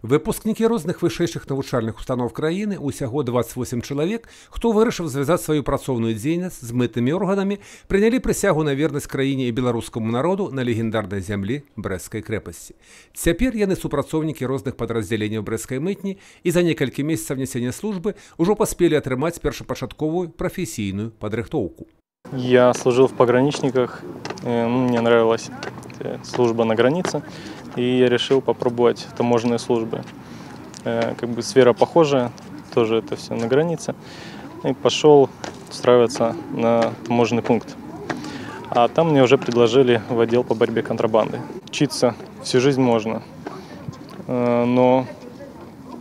Выпускнікі розных вышэйшых навучальных устаноў краіны, усяго 28 чалавек, хто вырашыў звязаць сваю працоўную дзейнасць з мытнымі органамі, прынялі прысягу на вернасць краіне і беларускаму народу на легендарнай зямлі Брэсцкай крэпасці. Цяпер яны супрацоўнікі розных падраздзяленняў брэсцкай мытні і за некалькі месяцаў нясення службы ўжо паспелі атрымаць першапачатковую прафесійную падрыхтоўку. Я служил в пограничниках, мне нравилась служба на границе, и я решил попробовать таможенные службы. Как бы сфера похожая, тоже это все на границе. И пошел устраиваться на таможенный пункт. А там мне уже предложили в отдел по борьбе контрабанды. Учиться всю жизнь можно, но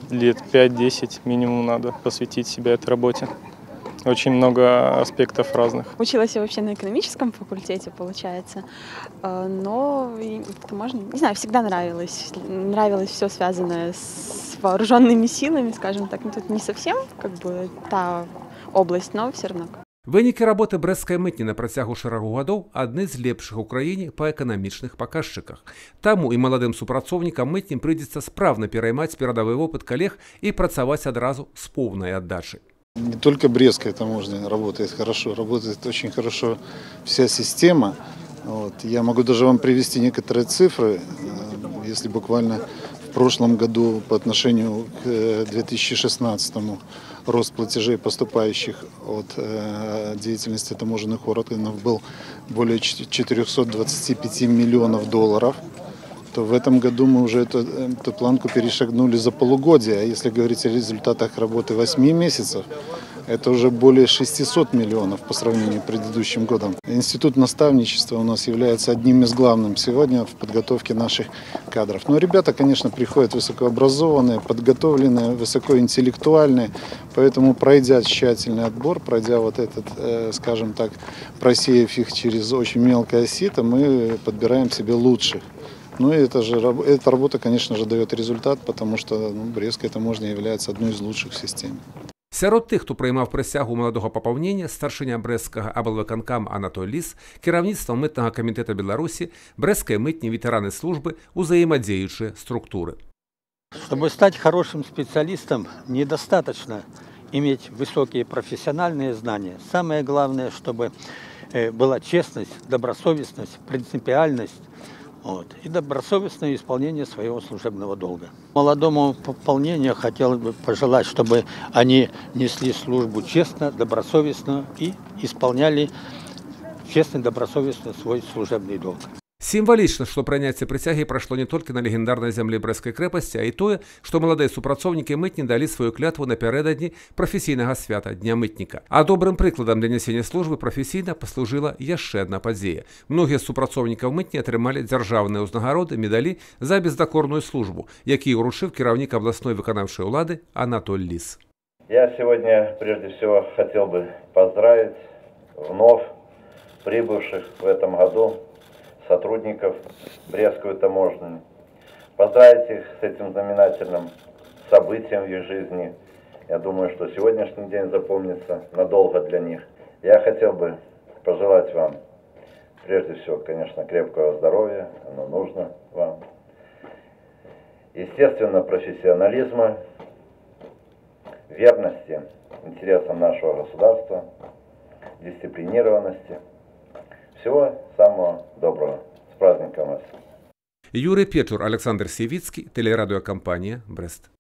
лет 5-10 минимум надо посвятить себя этой работе. Очень много аспектов разных. Училась я вообще на экономическом факультете, получается, но, можно, не знаю, всегда нравилось. Нравилось все связанное с вооруженными силами, скажем так. Ну, тут не совсем как бы та область, но все равно. Вынікі работы брэсцкай мытні на працягу шэрагу гадоў адны з лепшых у краіне па эканамічных паказчыках. Таму і маладым супрацоўнікам мытні прыйдзецца спраўна пераймаць перадавы вопыт калег і працаваць адразу з поўнай аддачай. Не только Брестская таможня работает хорошо, работает очень хорошо вся система. Я могу даже вам привести некоторые цифры. Если буквально в прошлом году по отношению к 2016-му рост платежей, поступающих от деятельности таможенных органов, был более 425 миллионов долларов, то в этом году мы уже эту планку перешагнули за полугодие. А если говорить о результатах работы 8 месяцев, это уже более 600 миллионов по сравнению с предыдущим годом. Институт наставничества у нас является одним из главных сегодня в подготовке наших кадров. Но ребята, конечно, приходят высокообразованные, подготовленные, высокоинтеллектуальные, поэтому пройдя тщательный отбор, пройдя вот этот, скажем так, просеяв их через очень мелкое сито, мы подбираем себе лучших. Ну и эта работа, конечно же, дает результат, потому что Брестская таможня является одной из лучших в системе. Сярод тых, хто приймав присягу маладога папаўнення, старшыня брэсцкага аблвыканкама Анатоль Ліс, кіраўніцтва мытнага камітэта Беларусі, брэсцкай мытні, ветэраны службы, узаемадзеючыя структуры. Чтобы стать хорошим специалистом, недостаточно иметь высокие профессиональные знания. Самое главное, чтобы была честность, добросовестность, принципиальность. И добросовестное исполнение своего служебного долга. Молодому пополнению хотел бы пожелать, чтобы они несли службу честно, добросовестно и исполняли честно и добросовестно свой служебный долг. Сімвалічна, што прыняцце прысягі прайшло не толькі на легендарнай зямлі Брэсцкай крэпасці, а і тое, што маладыя супрацоўнікі мытні далі сваю клятву напярэдадні прафесійнага свята Дня мытніка. А добрым прыкладам для нясення службы прафесійна паслужыла яшчэ адна падзея. Многія з супрацоўнікаў мытні атрымалі дзяржаўныя ўзнагароды, медалі за бездакорную службу, якія ўручыў кіраўнік абласной выканаўчай улады Анатоль Ліс. Я сегодня прежде всего хотел бы поздравить вновь прибывших в этом году сотрудников Брестскую таможню, поздравить их с этим знаменательным событием в их жизни. Я думаю, что сегодняшний день запомнится надолго для них. Я хотел бы пожелать вам, прежде всего, конечно, крепкого здоровья, оно нужно вам, естественно, профессионализма, верности интересам нашего государства, дисциплинированности. Всего самого доброго. С праздником вас. Юрий Печур, Александр Севицкий, телерадиокомпания «Брест».